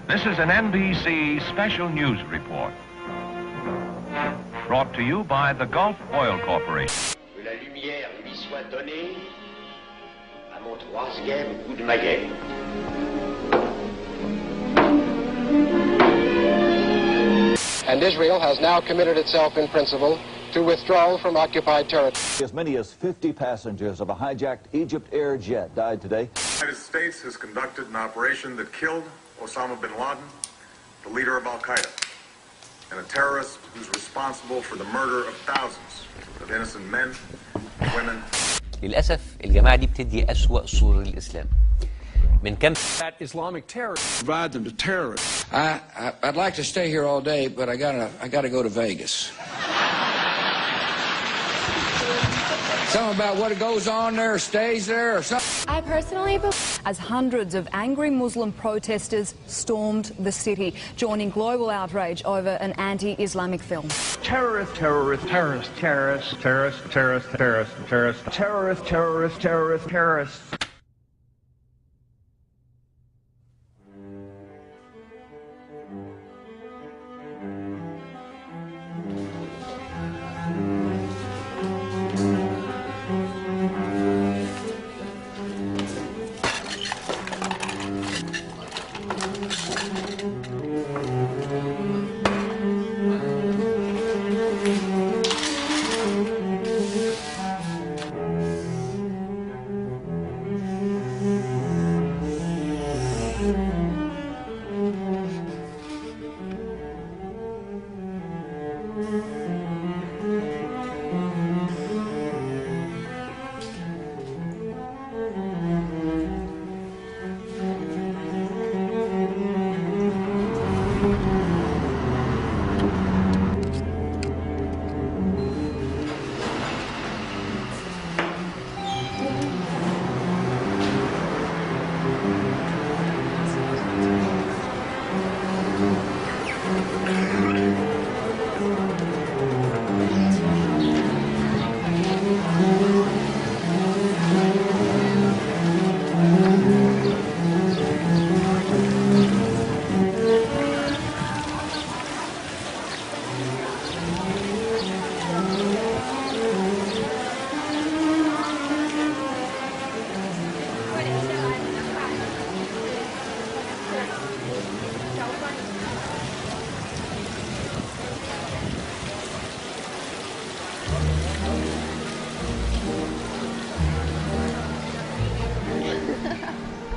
This is an NBC special news report brought to you by the Gulf Oil Corporation. Que la lumière lui soit donnée à mon troisième coup de maillet. And Israel has now committed itself in principle to withdrawal from occupied territory. As many as 50 passengers of a hijacked Egypt Air jet died today. The United States has conducted an operation that killed Osama bin Laden, the leader of Al-Qaeda, and a terrorist who's responsible for the murder of thousands of innocent men, women. للأسف الجماعة دي بتدي أسوأ صورة للإسلام. من كم that Islamic terrorists provide them to terrorists. I'd like to stay here all day, but I gotta go to Vegas. Something about what goes on there stays there or something. I personally believe as hundreds of angry Muslim protesters stormed the city, joining global outrage over an anti-Islamic film. Terrorist, terrorist, terrorist, terrorist, terrorist, terrorist, terrorist, terrorist, terrorist, terrorist, terrorist, terrorist.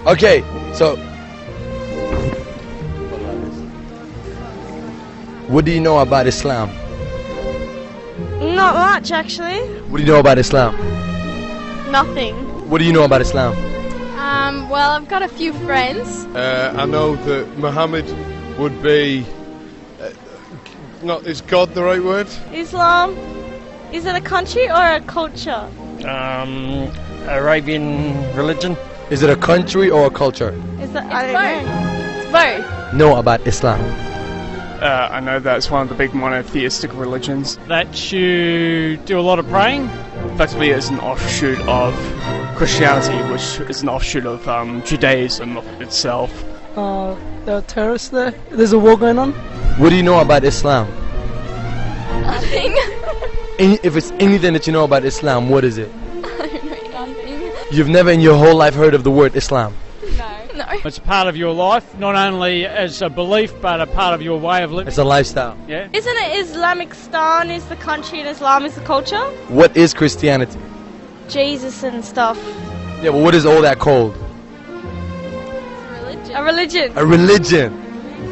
Okay, so what do you know about Islam? Not much, actually. What do you know about Islam? Nothing. What do you know about Islam? Well, I've got a few friends. I know that Muhammad would be is God the right word? Islam, is it a country or a culture? Arabian religion. Is it a country or a culture? Is that I don't know. It's both. Know about Islam? I know that it's one of the big monotheistic religions. That you do a lot of praying. Effectively, it's an offshoot of Christianity, which is an offshoot of Judaism itself. There are terrorists there. There's a war going on. What do you know about Islam? Nothing. If it's anything that you know about Islam, what is it? I don't know nothing. You've never in your whole life heard of the word Islam? No. It's a part of your life, not only as a belief, but a part of your way of living. It's a lifestyle. Yeah. Isn't it Islamistan is the country and Islam is the culture? What is Christianity? Jesus and stuff. Yeah, but what is all that called? A religion. A religion.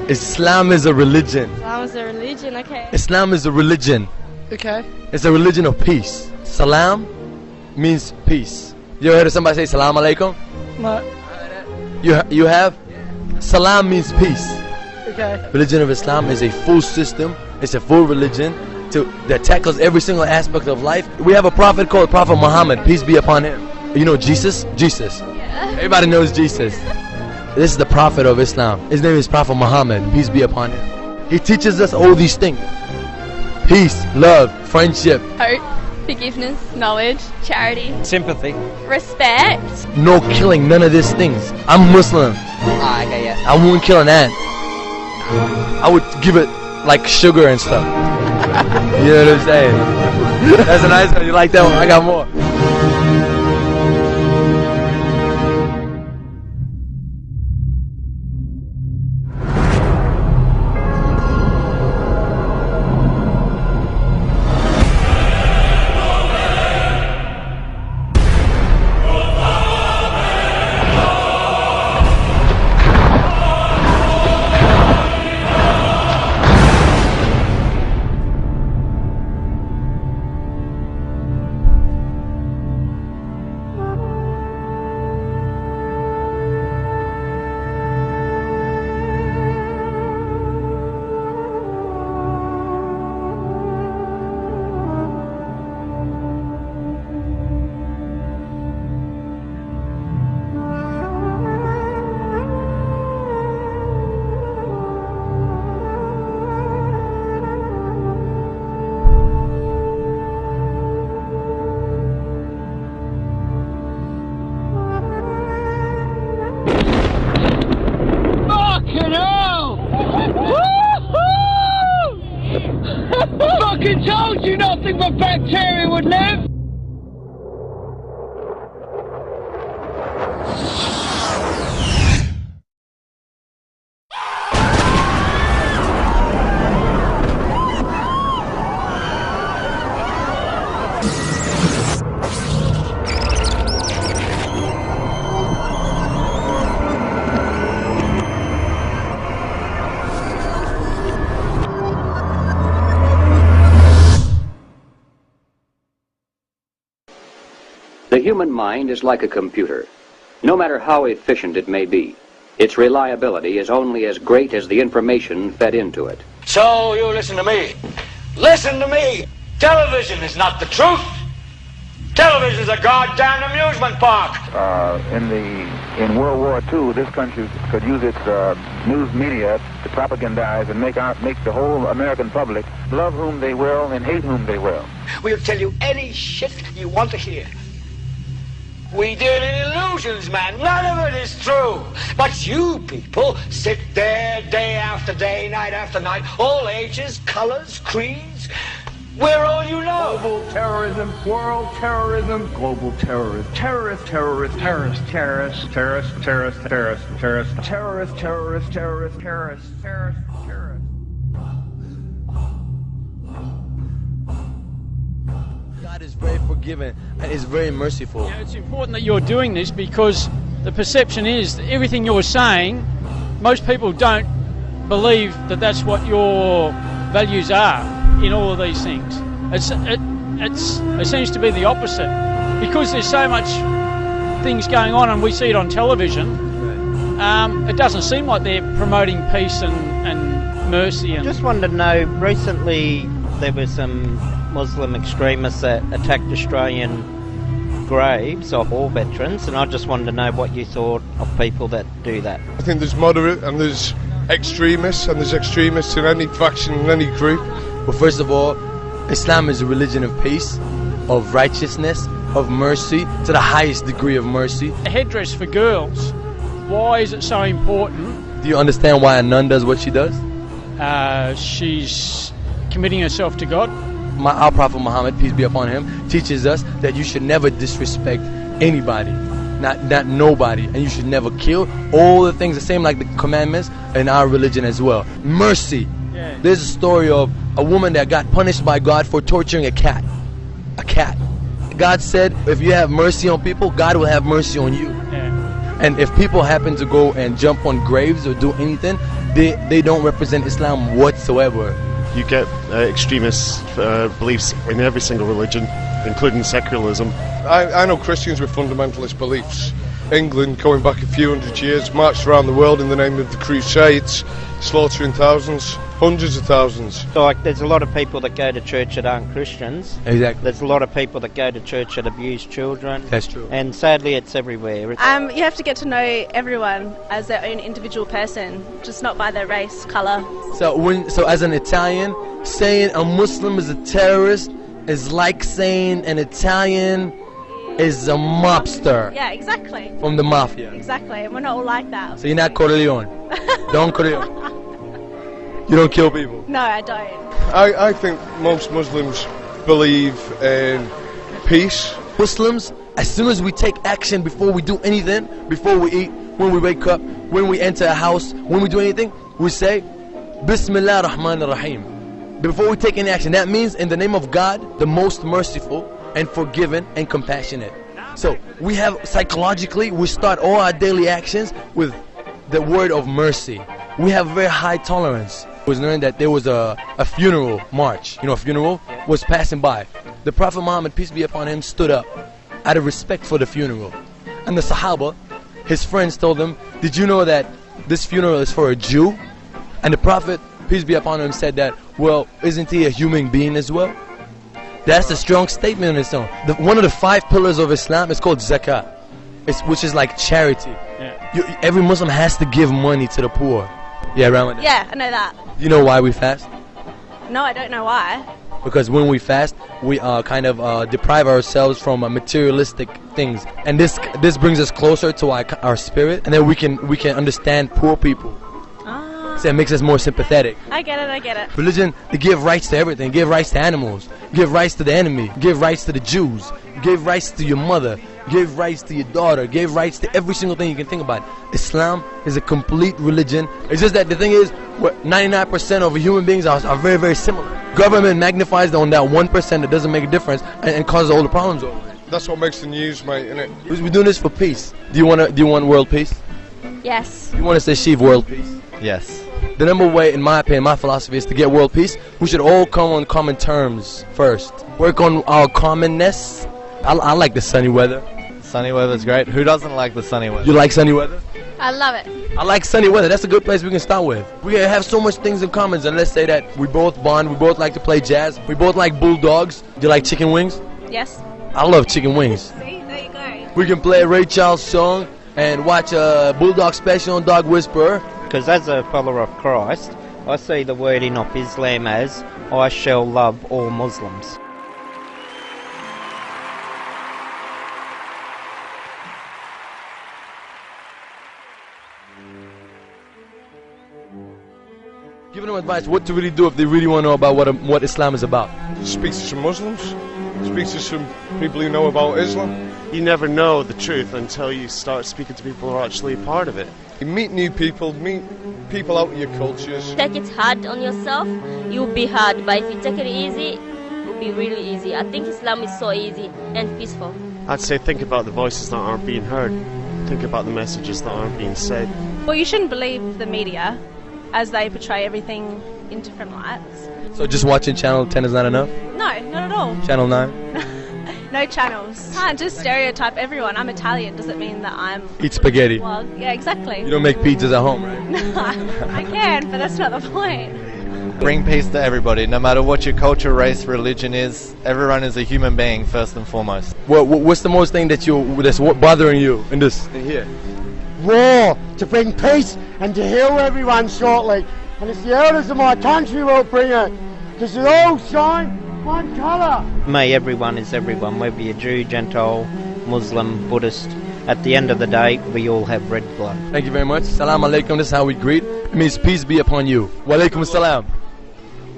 Islam is a religion. Islam is a religion, okay. Islam is a religion. Okay. It's a religion of peace. Salam means peace. You ever heard of somebody say Salam Alaikum? No. You have? Salam means peace. Okay. Religion of Islam is a full system. It's a full religion that tackles every single aspect of life. We have a prophet called Prophet Muhammad, peace be upon him. You know Jesus? Jesus. Yeah. Everybody knows Jesus. This is the prophet of Islam. His name is Prophet Muhammad, peace be upon him. He teaches us all these things. Peace, love, friendship. Hope, forgiveness, knowledge, charity. Sympathy. Respect. No killing, none of these things. I'm Muslim. okay, yeah. I won't kill an ant. I would give it like sugar and stuff. You know what I'm saying? That's a nice one. You like that one? I got more. Fucking told you nothing but bacteria would live! The human mind is like a computer. No matter how efficient it may be, its reliability is only as great as the information fed into it. So you listen to me. Listen to me. Television is not the truth. Television is a goddamn amusement park. In World War II, this country could use its news media to propagandize and make the whole American public love whom they will and hate whom they will. We'll tell you any shit you want to hear. We deal in illusions, man. None of it is true. But you people sit there day after day, night after night, all ages, colors, creeds. We're all you know. Global terrorism, world terrorism, global terrorism, terrorist, terrorist, terrorist, terrorist, terrorist, terrorist, terrorist, terrorist, terrorist, terrorist, terrorist, terrorist, terrorist, terrorist. God is very forgiving and is very merciful. You know, it's important that you're doing this because the perception is that everything you're saying, most people don't believe that that's what your values are in all of these things. It seems to be the opposite because there's so much things going on and we see it on television. It doesn't seem like they're promoting peace and mercy. And Just wanted to know, recently there were some Muslim extremists that attacked Australian graves of war veterans, and I just wanted to know what you thought of people that do that. I think there's moderate and there's extremists, and there's extremists in any faction, in any group. Well, first of all, Islam is a religion of peace, of righteousness, of mercy, to the highest degree of mercy. A headdress for girls, why is it so important? Do you understand why a nun does what she does? She's committing herself to God. Our Prophet Muhammad, peace be upon him, teaches us that you should never disrespect anybody, not nobody, and you should never kill. All the things the same like the commandments in our religion as well. Mercy. Yeah. There's a story of a woman that got punished by God for torturing a cat. A cat. God said, if you have mercy on people, God will have mercy on you. Yeah. And if people happen to go and jump on graves or do anything, they don't represent Islam whatsoever. You get extremist beliefs in every single religion, including secularism. I know Christians with fundamentalist beliefs. England, going back a few hundred years, marched around the world in the name of the Crusades, slaughtering thousands, hundreds of thousands. So like, there's a lot of people that go to church that aren't Christians. Exactly. There's a lot of people that go to church that abuse children. That's true. And sadly it's everywhere. You have to get to know everyone as their own individual person, just not by their race, colour. So as an Italian, saying a Muslim is a terrorist is like saying an Italian is a mobster. Yeah, exactly. From the mafia. Exactly, and we're not all like that. So you're not Corleone. Don Corleone. You don't kill people? No, I don't. I think most Muslims believe in peace. Muslims, as soon as we take action before we do anything, before we eat, when we wake up, when we enter a house, when we do anything, we say, Bismillah ar-Rahman ar-Rahim. Before we take any action, that means in the name of God, the most merciful and forgiving and compassionate. So we have, psychologically, we start all our daily actions with the word of mercy. We have very high tolerance. It was learned that there was a funeral march. You know, a funeral was passing by. The Prophet Muhammad, peace be upon him, stood up out of respect for the funeral. And the Sahaba, his friends, told him, did you know that this funeral is for a Jew? And the Prophet, peace be upon him, said that, well, isn't he a human being as well? That's a strong statement in its own. One of the 5 pillars of Islam is called zakah, which is like charity. Yeah. Every Muslim has to give money to the poor. Yeah, Ramadan. Yeah, I know that. You know why we fast? No, I don't know why. Because when we fast, we kind of deprive ourselves from materialistic things, and this brings us closer to our spirit, and then we can understand poor people. So it makes us more sympathetic. I get it, I get it. Religion, they give rights to everything. Give rights to animals. Give rights to the enemy. Give rights to the Jews. Give rights to your mother. Give rights to your daughter. Give rights to every single thing you can think about. Islam is a complete religion. It's just that the thing is, 99% of human beings are very, very similar. Government magnifies on that 1% that doesn't make a difference and causes all the problems over it. That's what makes the news, mate, innit? We're doing this for peace. Do you want world peace? Yes. You want us to achieve world peace? Yes. The number way, in my opinion, my philosophy is to get world peace. We should all come on common terms first. Work on our commonness. I like the sunny weather. Sunny weather's great. Who doesn't like the sunny weather? You like sunny weather? I love it. I like sunny weather. That's a good place we can start with. We have so much things in common. And let's say that we both bond. We both like to play jazz. We both like bulldogs. Do you like chicken wings? Yes. I love chicken wings. See, there you go. We can play a Ray Charles song and watch a Bulldog special on Dog Whisperer. Because as a follower of Christ, I see the wording of Islam as, I shall love all Muslims. Giving them advice what to really do if they really want to know about what Islam is about. Speak to some Muslims. Speak to some people who know about Islam. You never know the truth until you start speaking to people who are actually a part of it. You meet new people, meet people out of your cultures. Take it hard on yourself, you'll be hard. But if you take it easy, it'll be really easy. I think Islam is so easy and peaceful. I'd say think about the voices that aren't being heard. Think about the messages that aren't being said. Well, you shouldn't believe the media as they portray everything in different lights. So just watching Channel 10 is not enough? No, not at all. Channel 9? No channels. Can't just stereotype everyone. I'm Italian. Does it mean that I'm... Eat spaghetti. Well, yeah, exactly. You don't make pizzas at home, right? No, I can, but that's not the point. Bring peace to everybody, no matter what your culture, race, religion is. Everyone is a human being, first and foremost. What's the most thing that's bothering you in here? War to bring peace and to heal everyone shortly. And it's the elders of my country will bring it. Because they all shine one colour. May everyone is everyone, whether you're Jew, Gentile, Muslim, Buddhist. At the end of the day, we all have red blood. Thank you very much. Salam alaikum. This is how we greet. It means peace be upon you. Wa alaikum salam.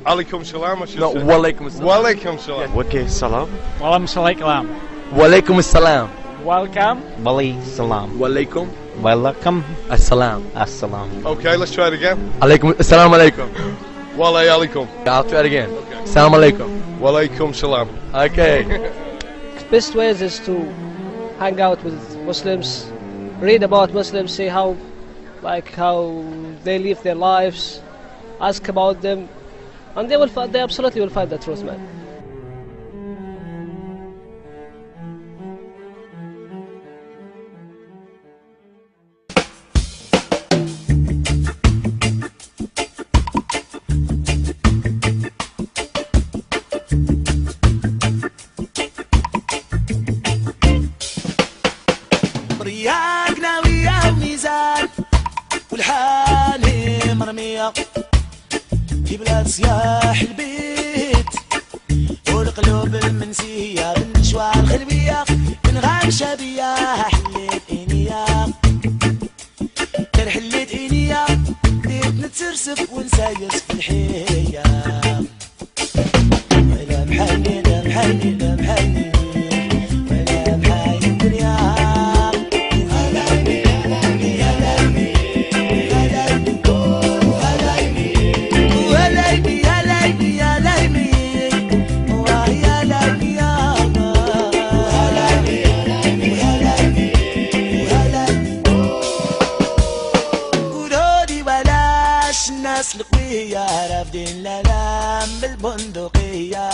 Alaikum salam, I should say. Wa alaikum salam. Wa alaikum salam. Okay, salam. Wa alaikum salam. Wa alaikum salam. Welcome. Wali salam. Wa alaikum. Welcome. Assalam. Assalam. Okay, let's try it again. Alaikum. Assalamu alaikum. Wa alaikum. I'll try it again. Assalamu alaikum. Wa alaikum salam. Okay. Best ways is to hang out with Muslims, read about Muslims, see how they live their lives, ask about them, and they absolutely will find the truth, man. رياقنا وياه ميزان والحاني مرمية في بلاد صياح البيت والقلوب المنسية بالنشوى الخلبية بنغام شبية حليت إنيا كان حليت إنيا بديت نتسرسف ونسى دايس في الحية ولا محني لا محني لا محني ولا محاي الدنيا هلايمي هلايمي هلايمي هلايمي هلايمي هلايمي هلايمي وهي هلايمي يا هلايمي هلايمي هلايمي هلايمي قولولي بلاش الناس القوية رافدين الألام بالبندقية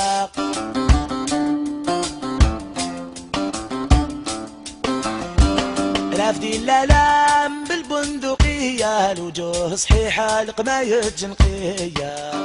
رافدين الألام بالبندقية الوجوه صحيحة القماية الجنقية